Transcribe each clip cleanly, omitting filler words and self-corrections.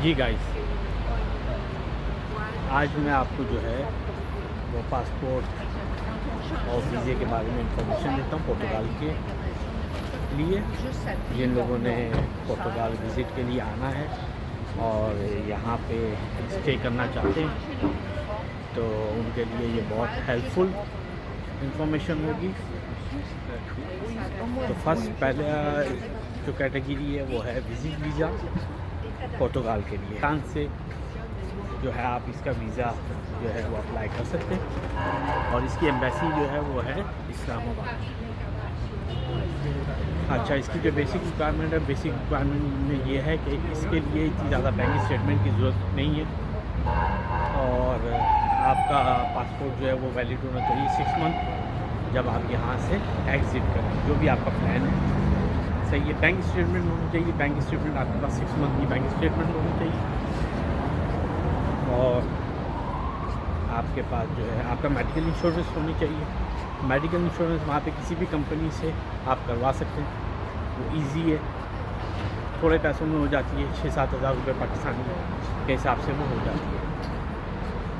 जी guys, आज मैं आपको जो है वो पासपोर्ट और वीज़े के बारे में इंफॉर्मेशन देता हूँ पुर्तगाल के लिए। जिन लोगों ने पुर्तगाल विज़िट के लिए आना है और यहाँ पे स्टे करना चाहते हैं तो उनके लिए ये बहुत हेल्पफुल इंफॉर्मेशन होगी। तो फर्स्ट पहले जो कैटेगरी है वो है विज़िट वीज़ा पुर्तगाल के लिए। फ्रांस से जो है आप इसका वीज़ा जो है वो अप्लाई कर सकते हैं और इसकी एम्बेसी जो है वो है इस्लामाबाद। अच्छा, इसकी जो बेसिक रिक्वायरमेंट है, बेसिक रिक्वायरमेंट में ये है कि इसके लिए इतनी ज़्यादा बैंक स्टेटमेंट की ज़रूरत नहीं है और आपका पासपोर्ट जो है वो वैलिड होना चाहिए 6 मंथ जब आप यहाँ से एग्ज़िट करें, जो भी आपका प्लान है। सही है, बैंक स्टेटमेंट होनी चाहिए। बैंक स्टेटमेंट आपके पास 6 मंथ की बैंक स्टेटमेंट होनी चाहिए और आपके पास जो है आपका मेडिकल इंश्योरेंस होनी चाहिए। मेडिकल इंश्योरेंस वहाँ पे किसी भी कंपनी से आप करवा सकते हैं, वो इजी है, थोड़े पैसों में हो जाती है। 6-7 हज़ार रुपये पाकिस्तानी के हिसाब से वो हो जाती है।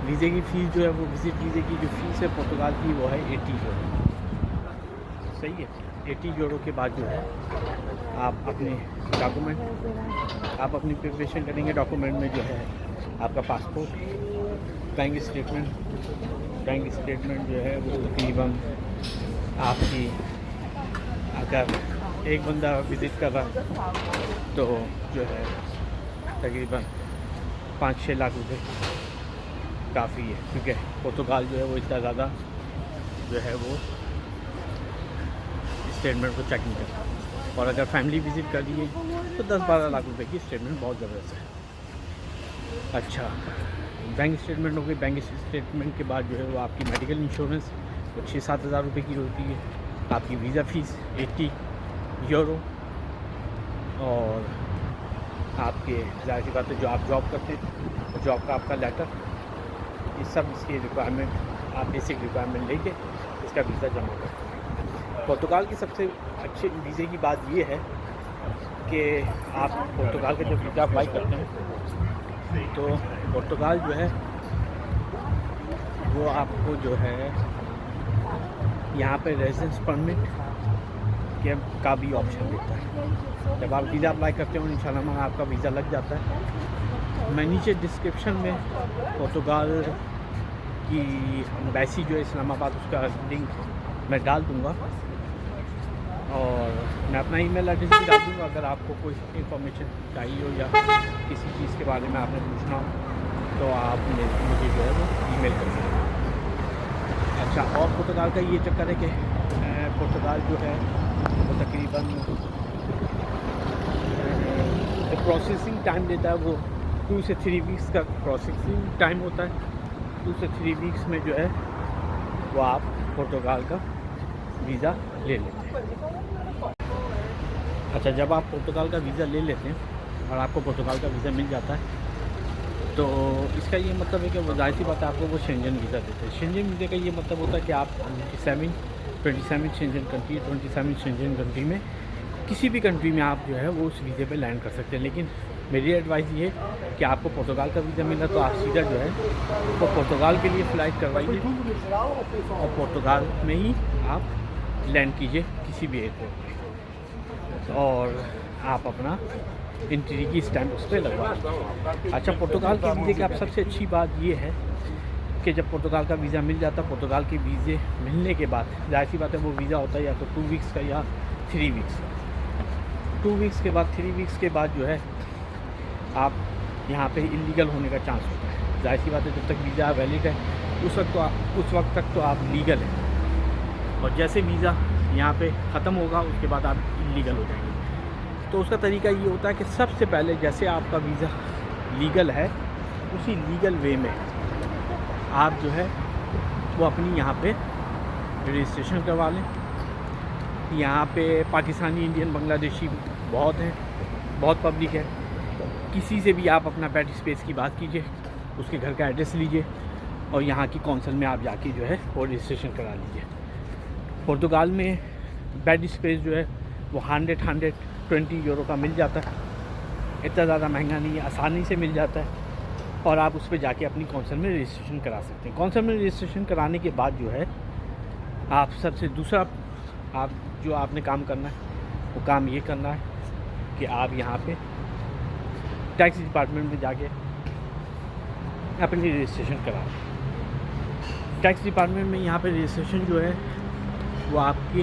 वीज़े की फ़ीस जो है वो विज़िट वीज़े की जो फ़ीस है पुर्तगाल की वो है 80 यूरो। सही है, 80 यूरो के बाद जो है आप अपने डॉक्यूमेंट आप अपनी प्रिपरेशन करेंगे। डॉक्यूमेंट में जो है आपका पासपोर्ट, बैंक स्टेटमेंट जो है वो तकरीबन आपकी, अगर एक बंदा विज़िट कर रहा तो जो है तकरीबन 5-6 लाख रुपए काफ़ी है, क्योंकि पुर्तगाल जो है वो इतना ज़्यादा जो है वो स्टेटमेंट को चेक नहीं करता। और अगर फैमिली विज़िट कर लिए तो 10-12 लाख रुपए की स्टेटमेंट बहुत ज़बरदस्त है। अच्छा, बैंक स्टेटमेंट हो गई। बैंक स्टेटमेंट के बाद जो है वो आपकी मेडिकल इंश्योरेंस वो 6-7 हज़ार रुपये की होती है। आपकी वीज़ा फ़ीस 80 यूरो और आपके ज़ाहिर सी बात है जो आप जॉब करते हैं जॉब का आपका लेटर, ये सब इसकी रिक्वायरमेंट आप बेसिक रिक्वायरमेंट लेके इसका वीज़ा जमा करते हैं। पुर्तगाल की सबसे अच्छे वीज़े की बात ये है कि आप पुर्तगाल का जब वीज़ा अप्लाई करते हैं तो पुर्तगाल जो है वो आपको जो है यहाँ पे रेजिडेंस परमिट का भी ऑप्शन देता है। जब आप वीज़ा अप्लाई करते हो इंशाल्लाह आपका वीज़ा लग जाता है। मैं नीचे डिस्क्रिप्शन में पुर्तगाल की एम्बेसी जो है इस्लामाबाद, उसका लिंक मैं डाल दूँगा और मैं अपना ईमेल एड्रेस भी डाल दूँगा। अगर आपको कोई इन्फॉर्मेशन चाहिए हो या किसी चीज़ के बारे में आपने पूछना हो तो आप मुझे जो है वो ईमेल कर सकते हैं। अच्छा, और पुर्तगाल का ये चक्कर है कि पुर्तगाल जो है वो तकरीबन जो प्रोसेसिंग टाइम देता है वो 2 से 3 वीक्स का प्रोसेसिंग टाइम होता है। 2 से 3 वीक्स में जो है वो आप पुर्तगाल का वीज़ा ले लेते हैं। अच्छा, जब आप पुर्तगाल का वीज़ा ले लेते हैं और आपको पुर्तगाल का वीज़ा मिल जाता है तो इसका ये मतलब है कि वो ज़ाहिर सी बात है आपको वो शेंजन वीज़ा देते हैं। शेंजन वीज़े का ये मतलब होता है कि आप 27 शेंजन कंट्री 27 शेंजन कंट्री में किसी भी कंट्री में आप जो है वो उस वीज़े पे लैंड कर सकते हैं। लेकिन मेरी एडवाइस ये है कि आपको पुर्तगाल का वीज़ा मिला तो आप सीधा जो है वो पुर्तगाल के लिए फ़्लाइट करवाइए और पुर्तगाल में ही आप लैंड कीजिए किसी भी एयरपोर्ट पे और आप अपना एंट्री की स्टैम्प उस पर लगवा। अच्छा, पुर्तगाल के वीज़े की आप सबसे अच्छी बात ये है कि जब पुर्तगाल का वीज़ा मिल जाता है, पुर्तगाल के वीज़े मिलने के बाद ज़ाहिर सी बात है वो वीज़ा होता है या तो 2 वीक्स का या 3 वीक्स। 2 वीक्स के बाद 3 वीक्स के बाद जो है आप यहाँ पे इलीगल होने का चांस होता है। ज़ाहिर सी बात है जब तक वीज़ा वैलिड है उस वक्त तक तो आप लीगल हैं और जैसे वीज़ा यहाँ पे ख़त्म होगा उसके बाद आप इलीगल हो जाएंगे। तो उसका तरीका ये होता है कि सबसे पहले जैसे आपका वीज़ा लीगल है उसी लीगल वे में आप जो है वो अपनी यहाँ पे रजिस्ट्रेशन करवा लें। यहाँ पे पाकिस्तानी, इंडियन, बांग्लादेशी बहुत हैं, बहुत पब्लिक है। किसी से भी आप अपना बेड स्पेस की बात कीजिए, उसके घर का एड्रेस लीजिए और यहाँ की कौंसल में आप जाके जो है वो रजिस्ट्रेशन करा लीजिए। पुर्तगाल में बेड स्पेस जो है वो 120 यूरो का मिल जाता है इतना ज़्यादा महंगा नहीं है, आसानी से मिल जाता है। और आप उस पर जाके अपनी कौंसल में रजिस्ट्रेशन करा सकते हैं। कौंसल में रजिस्ट्रेशन कराने के बाद जो है आप सबसे दूसरा आप जो आपने काम करना है वो काम ये करना है कि आप यहाँ पे टैक्स डिपार्टमेंट में जाके अपनी रजिस्ट्रेशन करा। टैक्स डिपार्टमेंट में यहाँ पे रजिस्ट्रेशन जो है वो आपकी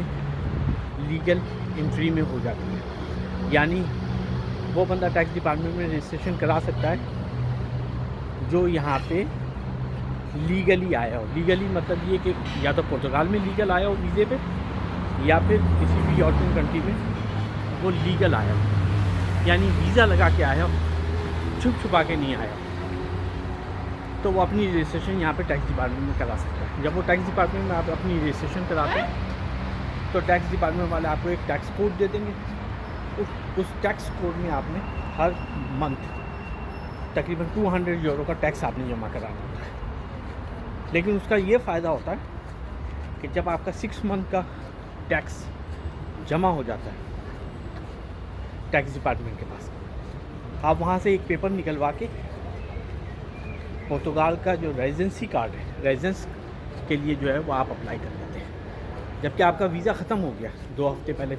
लीगल एंट्री में हो जाती है। यानी वो बंदा टैक्स डिपार्टमेंट में रजिस्ट्रेशन करा सकता है जो यहाँ पे लीगली आया हो। लीगली मतलब ये कि या तो पुर्तगाल में लीगल आया हो वीज़े पे, या फिर किसी भी यूरोपियन कंट्री में वो लीगल आया हो, यानी वीज़ा लगा के आया हो, छुप छुपा के नहीं आया। तो वो अपनी रजिस्ट्रेशन यहाँ पे टैक्स डिपार्टमेंट में करा सकता है। जब वो टैक्स डिपार्टमेंट में आप अपनी रजिस्ट्रेशन कराते हैं तो टैक्स डिपार्टमेंट वाले आपको एक टैक्स कोड दे देंगे। उस टैक्स कोड में आपने हर मंथ तकरीबन 200 यूरो का टैक्स आपने जमा कराना होता है। लेकिन उसका ये फ़ायदा होता है कि जब आपका 6 मंथ का टैक्स जमा हो जाता है टैक्स डिपार्टमेंट के पास, आप वहाँ से एक पेपर निकलवा के पुर्तगाल का जो रेजिडेंसी कार्ड है, रेजिडेंस के लिए जो है वो आप अप्लाई कर लेते हैं। जबकि आपका वीज़ा ख़त्म हो गया 2 हफ्ते पहले,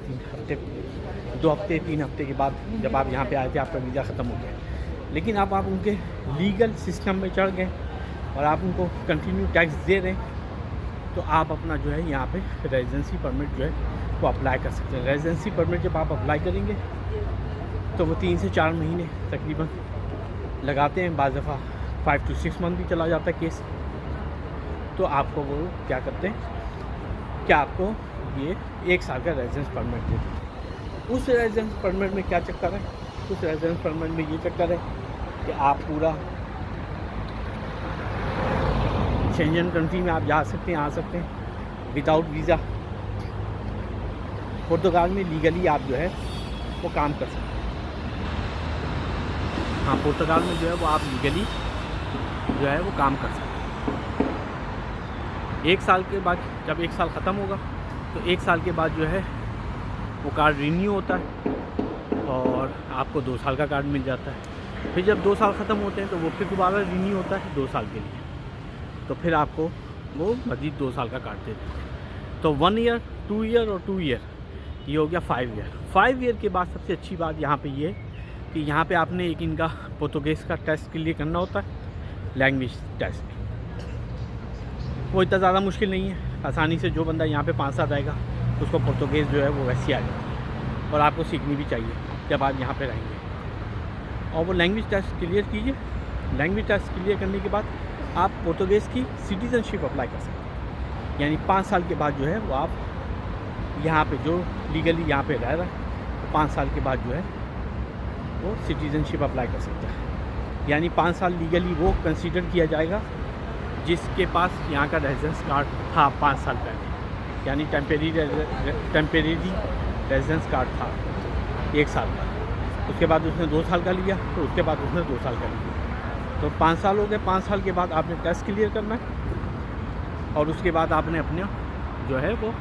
2 हफ्ते 3 हफ्ते के बाद जब आप यहाँ पे आए थे आपका वीज़ा ख़त्म हो गया, लेकिन आप उनके लीगल सिस्टम में चढ़ गए और आप उनको कंटिन्यू टैक्स दे रहे हैं, तो आप अपना जो है यहाँ पे रेजिडेंसी परमिट जो है वो अप्लाई कर सकते हैं। रेजिडेंसी परमिट जब आप अप्लाई करेंगे तो वो 3 से 4 महीने तकरीबन लगाते हैं, बाज़ दफ़ा 5 to 6 मंथ भी चला जाता है केस। तो आपको वो क्या करते हैं कि आपको ये 1 साल का रेजिडेंस परमिट दे देते हैं। उस रेजिडेंस परमिट में क्या चक्कर है, उस रेजिडेंस परमिट में ये चक्कर है कि आप पूरा शेंजन कंट्री में आप जा सकते हैं, आ सकते हैं विदाउट वीज़ा। पुर्तगाल में लीगली आप जो है वो काम कर सकते हैं। हाँ, पुर्तगाल में जो है वो आप लीगली जो है वो काम कर सकते हैं। 1 साल के बाद जब 1 साल ख़त्म होगा तो 1 साल के बाद जो है वो कार्ड रिन्यू होता है और आपको 2 साल का कार्ड मिल जाता है। फिर जब 2 साल ख़त्म होते हैं तो वो फिर दोबारा रिन्यू होता है 2 साल के लिए, तो फिर आपको वो मज़ीद 2 साल का कार्ड दे देते हैं। तो 1 ईयर, 2 ईयर और 2 ईयर, ये हो गया 5 ईयर। 5 ईयर के बाद सबसे अच्छी बात यहाँ पे ये है कि यहाँ पे आपने एक इनका पुर्तगाल का टेस्ट के लिए करना होता है, लैंग्वेज टेस्ट। वो इतना ज़्यादा मुश्किल नहीं है, आसानी से जो बंदा यहाँ पे 5 साल रहेगा उसको पुर्तगाल जो है वो वैसे आ जाती है, और आपको सीखनी भी चाहिए जब आप यहाँ पे रहेंगे। और वो लैंग्वेज टेस्ट क्लियर कीजिए। लैंग्वेज टेस्ट क्लियर करने के बाद आप पुर्तगाल की सिटीज़नशिप अप्लाई कर सकते हैं। यानी 5 साल के बाद जो है वो आप यहाँ पे जो लीगली यहाँ पे रह रहा है तो 5 साल के बाद जो है वो सिटीज़नशिप अप्लाई कर सकता है। यानी 5 साल लीगली वो कंसीडर किया जाएगा जिसके पास यहाँ का रेजिडेंस कार्ड था 5 साल पहले, यानी टेम्परेरी रेजिडेंस कार्ड था 1 साल का। उसके बाद उसने 2 साल का लिया, तो उसके बाद उसने 2 साल का लिया, तो 5 साल हो गए। 5 साल के बाद आपने टेस्ट क्लियर करना है और उसके बाद आपने अपने जो है वो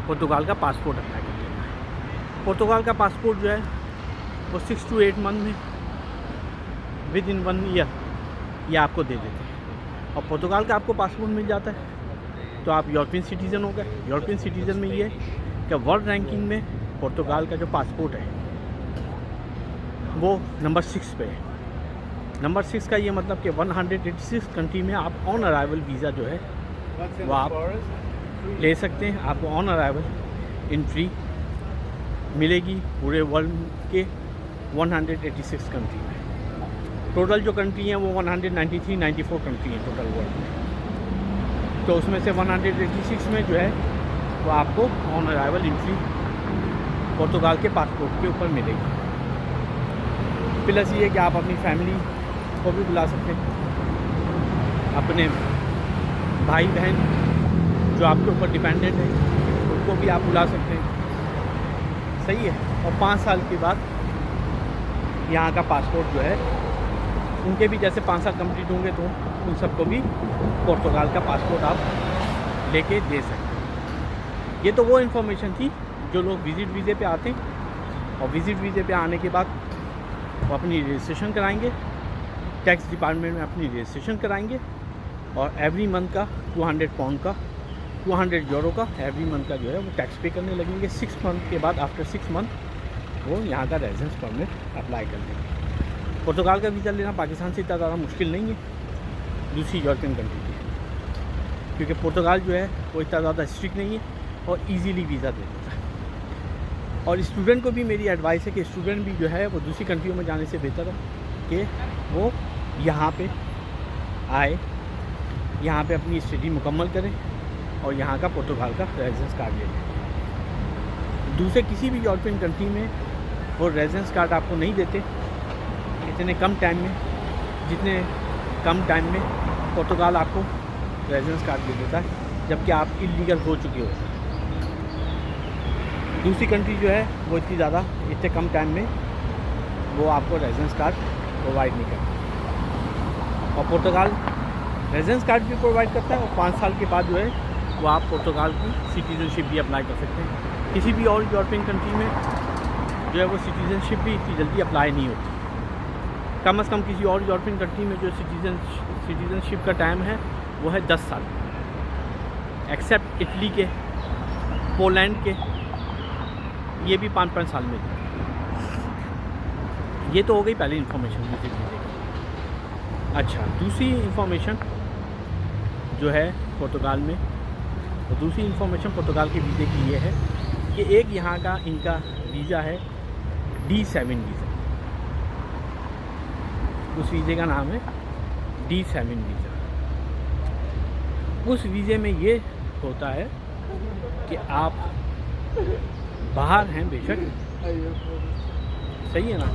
पुर्तगाल का पासपोर्ट अप्लाई कर लेना है। पुर्तगाल का पासपोर्ट जो है वो 6 to 8 मंथ में विद इन 1 ईयर ये आपको दे देते हैं। और पुर्तगाल का आपको पासपोर्ट मिल जाता है तो आप यूरोपियन सिटीज़न हो गए। यूरोपियन सिटीज़न में ये है कि वर्ल्ड रैंकिंग में पुर्तगाल का जो पासपोर्ट है वो नंबर 6 पे है। नंबर 6 का ये मतलब कि 186 कंट्री में आप ऑन अराइवल वीज़ा जो है वो आप ले सकते हैं। आपको ऑन अराइवल एंट्री मिलेगी पूरे वर्ल्ड के 186 कंट्री में। टोटल जो कंट्री हैं वो 193-94 कंट्री हैं टोटल वर्ल्ड में। तो उसमें से 186 में जो है वो आपको ऑन अराइवल एंट्री पुर्तगाल के पासपोर्ट के ऊपर मिलेगी। प्लस ये कि आप अपनी फैमिली को भी बुला सकते हैं, अपने भाई बहन जो आपके ऊपर डिपेंडेंट है उनको भी आप बुला सकते हैं। सही है। और 5 साल के बाद यहाँ का पासपोर्ट जो है उनके भी जैसे 5 साल कंप्लीट होंगे तो उन सबको भी पुर्तगाल का पासपोर्ट आप लेके दे सकते हैं। ये तो वो इन्फॉर्मेशन थी जो लोग विज़िट वीज़े पे आते हैं और विज़िट वीज़े पे आने के बाद वो अपनी रजिस्ट्रेशन कराएंगे, टैक्स डिपार्टमेंट में अपनी रजिस्ट्रेशन कराएंगे और एवरी मंथ का 200 पाउंड का 200 यूरो का एवरी मंथ का जो है वो टैक्स पे करने लगेंगे। 6 मंथ के बाद आफ्टर 6 मंथ वो यहाँ का रेजिडेंस परमिट अप्लाई कर देंगे। पुर्तगाल का वीज़ा लेना पाकिस्तान से इतना ज़्यादा मुश्किल नहीं है दूसरी यूरोपियन कंट्री की, क्योंकि पुर्तगाल जो है वो इतना ज़्यादा स्ट्रिक्ट नहीं है और ईज़िली वीज़ा दे देता है। और स्टूडेंट को भी मेरी एडवाइस है कि स्टूडेंट भी जो है वो दूसरी कंट्रियों में जाने से बेहतर है कि वो यहाँ पे आए, यहाँ पे अपनी स्टडी मुकम्मल करें और यहाँ का पुर्तगाल का रेजिडेंस कार्ड ले लें। दूसरे किसी भी यूरोपियन कंट्री में वो रेजिडेंस कार्ड आपको नहीं देते इतने कम टाइम में, जितने कम टाइम में पुर्तगाल आपको रेजिडेंस कार्ड दे देता है, जबकि आप इलीगल हो चुके हो। दूसरी कंट्री जो है वो इतनी ज़्यादा इतने कम टाइम में वो आपको रेजिडेंस कार्ड प्रोवाइड नहीं करता। और पुर्तगाल रेजिडेंस कार्ड भी प्रोवाइड करता है और 5 साल के बाद जो है वो आप पुर्तगाल की सिटीज़नशिप भी अप्लाई कर सकते हैं। किसी भी और यूरोपियन कंट्री में जो है वो सिटीज़नशिप भी इतनी जल्दी अप्लाई नहीं होती। कम से कम किसी और यूरोपियन कंट्री में जो सिटीज़नशिप का टाइम है वो है 10 साल, एक्सेप्ट इटली के, पोलैंड के, ये भी 5-5 साल में। ये तो हो गई पहली इन्फॉर्मेशन वीज़े की। अच्छा, दूसरी इन्फॉर्मेशन जो है पुर्तगाल में, तो दूसरी इन्फॉर्मेशन पुर्तगाल के वीज़े की ये है कि एक यहाँ का इनका वीज़ा है D7 वीज़ा। उस वीज़े का नाम है D7 वीज़ा। उस वीज़े में ये होता है कि आप बाहर हैं बेशक, सही है ना।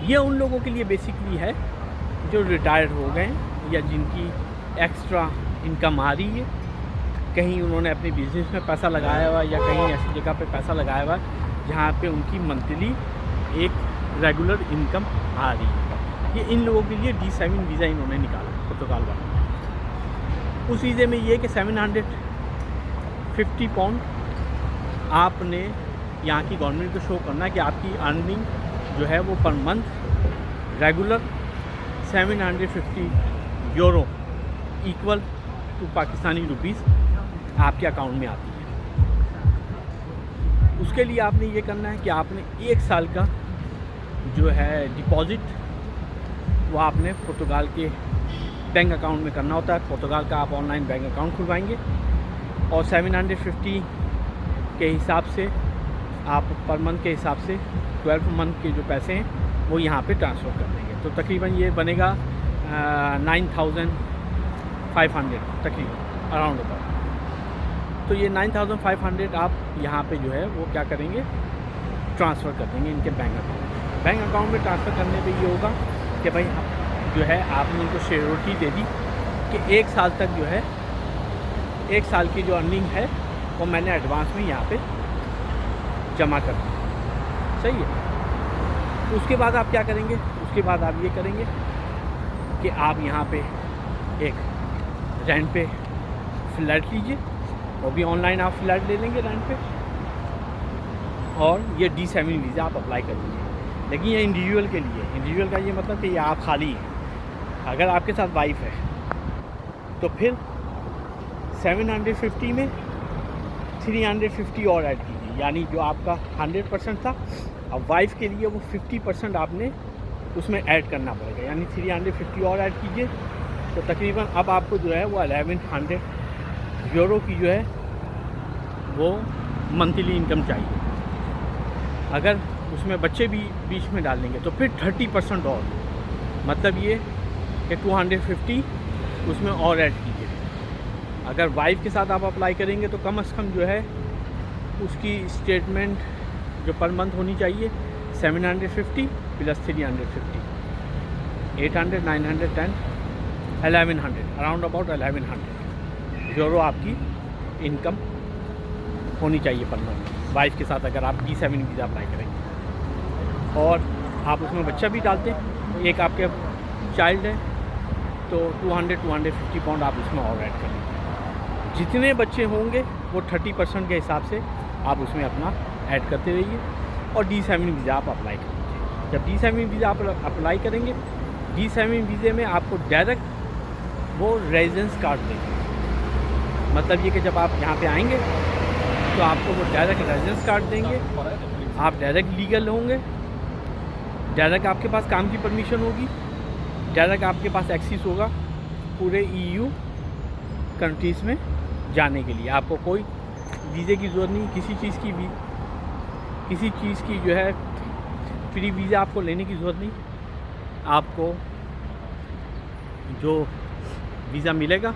ये उन लोगों के लिए बेसिकली है जो रिटायर्ड हो गए या जिनकी एक्स्ट्रा इनकम आ रही है, कहीं उन्होंने अपने बिज़नेस में पैसा लगाया हुआ या कहीं ऐसी जगह पे पैसा लगाया हुआ जहाँ पे उनकी मंथली एक रेगुलर इनकम आ रही है। ये इन लोगों के लिए D7 वीज़ा इन्होंने निकाला पुर्तगाल वालों। उस वीज़े में ये कि 750 पाउंड आपने यहाँ की गवर्नमेंट को शो करना है कि आपकी अर्निंग जो है वो पर month regular 750 euro equal to Pakistani rupees आपके अकाउंट में आती है। उसके लिए आपने ये करना है कि आपने 1 साल का जो है डिपॉज़िट वो आपने पुर्तगाल के बैंक अकाउंट में करना होता है। पुर्तगाल का आप ऑनलाइन बैंक अकाउंट खुलवाएंगे और 750 के हिसाब से आप पर मंथ के हिसाब से 12 मंथ के जो पैसे हैं वो यहाँ पे ट्रांसफ़र कर देंगे। तो तकरीबन ये बनेगा 9,500 तकरीबन अराउंड अबाउट। तो ये 9,500 आप यहाँ पे जो है वो क्या करेंगे, ट्रांसफ़र कर देंगे इनके बैंक अकाउंट। बैंक अकाउंट में ट्रांसफ़र करने पे ये होगा कि भाई जो है आपने इनको श्योरिटी दे दी कि 1 साल तक जो है 1 साल की जो अर्निंग है वो मैंने एडवांस में यहाँ पे जमा कर दी, सही है। उसके बाद आप क्या करेंगे, उसके बाद आप ये करेंगे कि आप यहाँ पे एक रेंट पे फ्लैट लीजिए, वो भी ऑनलाइन आप फ्लैट ले लेंगे रेंट पे, और ये D7 वीज़ा आप अप्लाई कर दीजिए। लेकिन ये इंडिविजुअल के लिए, इंडिविजुअल का ये मतलब कि ये आप खाली हैं। अगर आपके साथ वाइफ है तो फिर 750 में 350 और ऐड कीजिए, यानी जो आपका 100% था अब वाइफ के लिए वो 50% आपने उसमें ऐड करना पड़ेगा, यानी 350 और ऐड कीजिए। तो तकरीबन अब आपको जो है वो 1100 यूरो की जो है वो मंथली इनकम चाहिए। अगर उसमें बच्चे भी बीच में डाल देंगे तो फिर 30% और, मतलब ये कि 250 उसमें और ऐड कीजिए। अगर वाइफ के साथ आप अप्लाई करेंगे तो कम से कम जो है उसकी स्टेटमेंट जो पर मंथ होनी चाहिए 750 प्लस 350, 800, 910, 1100, अराउंड अबाउट 1100 यूरो आपकी इनकम होनी चाहिए पर मंथ वाइफ के साथ, अगर आप D7 वीज़ा अप्लाई करेंगे। और आप उसमें बच्चा भी डालते हैं, एक आपके चाइल्ड है तो 200-250 पाउंड आप उसमें और ऐड करेंगे। जितने बच्चे होंगे वो 30% के हिसाब से आप उसमें अपना ऐड करते रहिए और D7 वीज़ा आप अप्लाई कर दीजिए। जब D7 वीज़ा आप अप्लाई करेंगे, D7 वीज़े में आपको डायरेक्ट वो रेजिडेंस कार्ड देंगे। मतलब ये कि जब आप यहाँ पे आएंगे तो आपको वो डायरेक्ट रेजिडेंस कार्ड देंगे, आप डायरेक्ट लीगल होंगे, डायरेक्ट आपके पास काम की परमिशन होगी, डायरेक्ट आपके पास एक्सेस होगा पूरे EU कंट्रीज़ में जाने के लिए। आपको कोई वीज़े की ज़रूरत नहीं, किसी चीज़ की जो है फ्री वीज़ा आपको लेने की ज़रूरत नहीं। आपको जो वीज़ा मिलेगा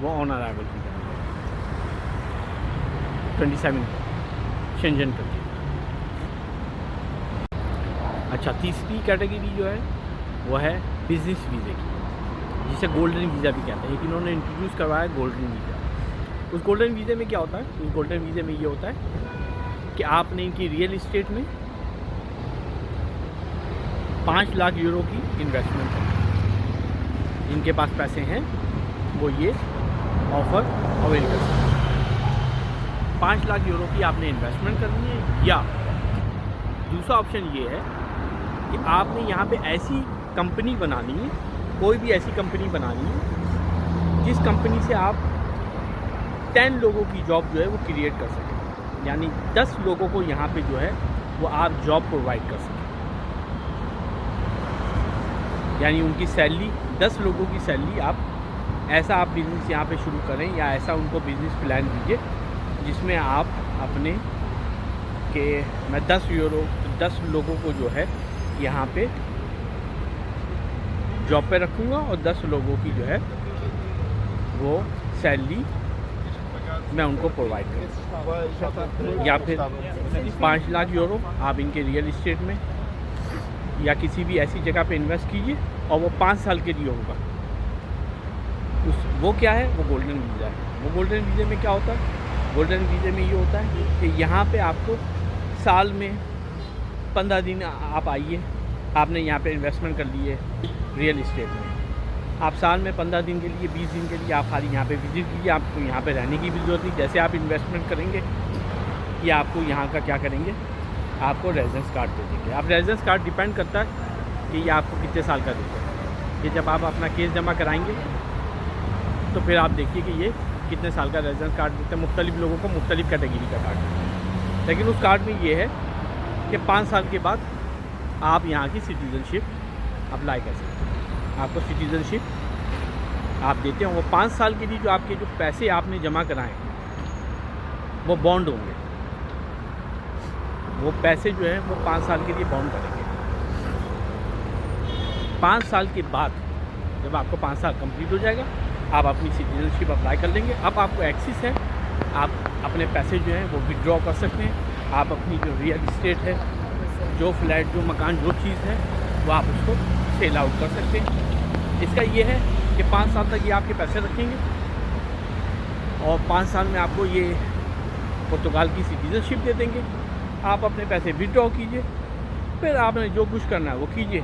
वो on arrival visa 27 Schengen country. अच्छा, तीसरी कैटेगरी जो है वो है बिज़नेस वीज़े की, जिसे गोल्डन वीज़ा भी कहते हैं। इन्होंने इंट्रोड्यूस करवाया गोल्डन वीज़ा। उस गोल्डन वीज़े में क्या होता है? उस गोल्डन वीज़े में ये होता है कि आपने इनकी रियल इस्टेट में 5 लाख यूरो की इन्वेस्टमेंट है। इनके पास पैसे हैं, वो ये ऑफ़र अवेल कर सकते हैं। 5 लाख यूरो की आपने इन्वेस्टमेंट करनी है, या दूसरा ऑप्शन ये है कि आपने यहाँ पे ऐसी कंपनी बनानी है, कोई भी ऐसी कंपनी बनानी है जिस कंपनी से आप 10 लोगों की जॉब जो है वो क्रिएट कर सकें। यानी 10 लोगों को यहाँ पे जो है वो आप जॉब प्रोवाइड कर सकें। यानी उनकी सैलरी, 10 लोगों की सैलरी ऐसा आप बिज़नेस यहाँ पे शुरू करें, या ऐसा उनको बिज़नेस प्लान दीजिए जिसमें आप अपने के मैं 10 लोगों को जो है यहाँ पे जॉब पे रखूँगा और 10 लोगों की जो है वो सैलरी मैं उनको प्रोवाइड करूँ। या फिर 5 लाख यूरो आप इनके रियल इस्टेट में या किसी भी ऐसी जगह पे इन्वेस्ट कीजिए और वो 5 साल के लिए होगा। वो क्या है? वो गोल्डन वीज़ा है। वो गोल्डन वीज़े में क्या होता है? गोल्डन वीज़े में ये होता है कि यहाँ पे आपको साल में 15 दिन आप आइए, आपने यहाँ पे इन्वेस्टमेंट कर ली है रियल इस्टेट में, आप साल में 15 दिन के लिए, 20 दिन के लिए आप खाली यहाँ पे विज़िट कीजिए। आपको यहाँ पे रहने की भी ज़रूरत नहीं। जैसे आप इन्वेस्टमेंट करेंगे या आपको यहाँ का क्या करेंगे, आपको रेजिडेंस कार्ड दे देंगे। आप रेजिडेंस कार्ड डिपेंड करता है कि ये आपको कितने साल का देते हैं। ये जब आप अपना केस जमा कराएंगे तो फिर आप देखिए कि ये कितने साल का रेजिडेंस कार्ड देते हैं। मुख्तलिफ लोगों को मुख्तलिफ कैटेगरी का कार्ड देते हैं, लेकिन उस कार्ड में ये है कि 5 साल के बाद आप यहाँ की सिटीज़नशिप अप्लाई कर सकते हैं। आपको सिटीज़नशिप आप देते हैं, वो 5 साल के लिए जो आपके जो पैसे आपने जमा कराएँ वो बॉन्ड होंगे। वो पैसे जो हैं वो 5 साल के लिए बॉन्ड करेंगे। 5 साल के बाद जब आपको 5 साल कंप्लीट हो जाएगा, आप अपनी सिटीजनशिप अप्लाई कर लेंगे। अब आपको एक्सेस है, आप अपने पैसे जो हैं वो विड्रॉ कर सकते हैं। आप अपनी जो रियल इस्टेट है, जो फ्लैट, जो मकान, जो चीज़ है वो आप उसको सेल आउट कर सकते हैं। इसका ये है कि 5 साल तक ये आपके पैसे रखेंगे और 5 साल में आपको ये पुर्तगाल की सिटीजनशिप दे देंगे। आप अपने पैसे विड्रॉ कीजिए, फिर आपने जो कुछ करना है वो कीजिए।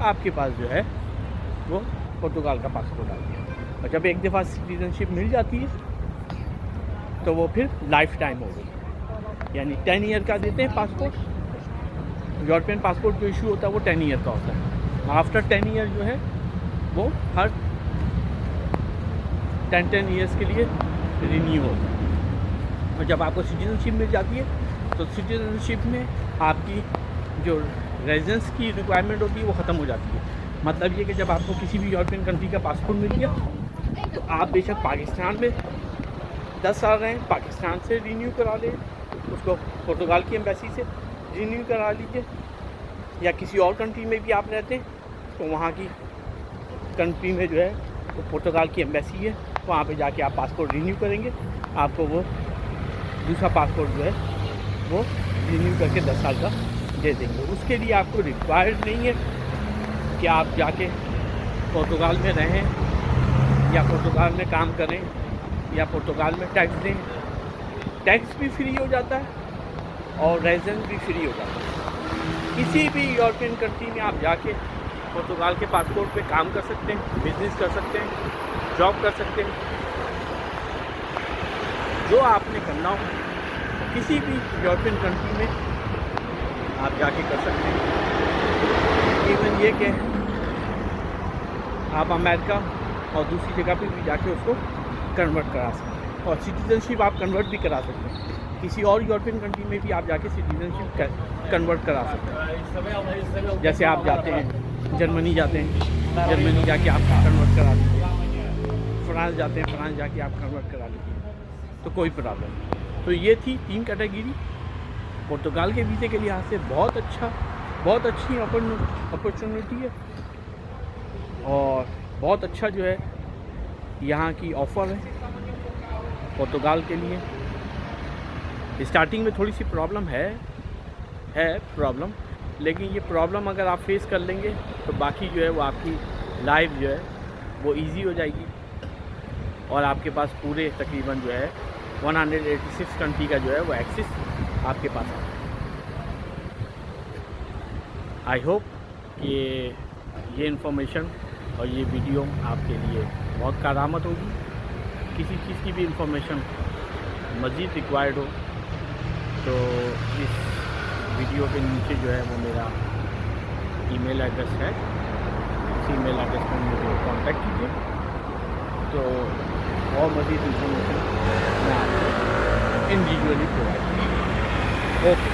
आपके पास जो है वो पुर्तगाल का पासपोर्ट आ गया। और जब एक दफ़ा सिटीजनशिप मिल जाती है तो वो फिर लाइफ टाइम हो गई। यानी 10 ईयर का देते हैं पासपोर्ट। यूरोपियन पासपोर्ट जो इशू होता है वो 10 ईयर का होता है। आफ्टर 10 ईयर जो है वो हर 10 ईयर्स के लिए रिन्यू होता है। और जब आपको सिटीजनशिप मिल जाती है तो सिटीजनशिप में आपकी जो रेजिडेंस की रिक्वायरमेंट होती है वो ख़त्म हो जाती है। मतलब ये कि जब आपको किसी भी यूरोपियन कंट्री का पासपोर्ट मिल गया तो आप बेशक पाकिस्तान में 10 साल रहें, पाकिस्तान से रिन्यू करा लें, उसको पुर्तगाल की एम्बेसी से रिन्यू करा लीजिए, या किसी और कंट्री में भी आप रहते हैं तो वहाँ की कंट्री में जो है वो पुर्तगाल की एम्बेसी है, वहाँ पे जाके आप पासपोर्ट रिन्यू करेंगे, आपको वो दूसरा पासपोर्ट जो है वो रिन्यू करके 10 साल का दे देंगे। उसके लिए आपको रिक्वायर्ड नहीं है कि आप जाके पुर्तगाल में रहें या पुर्तगाल में काम करें या पुर्तगाल में टैक्स दें। टैक्स भी फ्री हो जाता है और रेजिडेंस भी फ्री हो जाता है। किसी भी यूरोपियन कंट्री में आप जाके पुर्तगाल के पासपोर्ट पे काम कर सकते हैं, बिजनेस कर सकते हैं, जॉब कर सकते हैं। जो आपने करना हो किसी भी यूरोपियन कंट्री में आप जाके कर सकते हैं। इवन ये कि आप अमेरिका और दूसरी जगह पे भी जाके उसको कन्वर्ट करा सकते हैं, और सिटीज़नशिप आप कन्वर्ट भी करा सकते हैं। किसी और यूरोपियन कंट्री में भी आप जाके सिटीज़नशिप कन्वर्ट करा सकते हैं। जैसे आप जाते हैं जर्मनी जाते हैं, जर्मनी जाके आप कन्वर्ट करा लीजिए, फ्रांस जाते हैं, फ्रांस जाके आप कन्वर्ट करा लीजिए, तो कोई प्रॉब्लम नहीं। तो ये थी 3 कैटेगरी। पुर्तगाल के वीज़े के लिहाज से बहुत अच्छी अपॉर्चुनिटी है, और बहुत अच्छा जो है यहाँ की ऑफ़र है पुर्तगाल के लिए। स्टार्टिंग में थोड़ी सी प्रॉब्लम है प्रॉब्लम, लेकिन ये प्रॉब्लम अगर आप फेस कर लेंगे तो बाकी जो है वो आपकी लाइफ जो है वो इजी हो जाएगी, और आपके पास पूरे तकरीबन जो है 186 कंट्री का जो है वो एक्सेस आपके पास है। आई होप कि ये इन्फॉर्मेशन और ये वीडियो आपके लिए बहुत कारआमद होगी। किसी चीज़ की भी इंफॉर्मेशन मज़ीद रिक्वायर्ड हो तो इस वीडियो के नीचे जो है वो मेरा ईमेल एड्रेस है, इस ईमेल एड्रेस पर मुझे कांटेक्ट कीजिए, तो और मज़ीद इंफॉर्मेशन मैं आपको इंडिविजुअली प्रोवाइड करूँगा। ओके।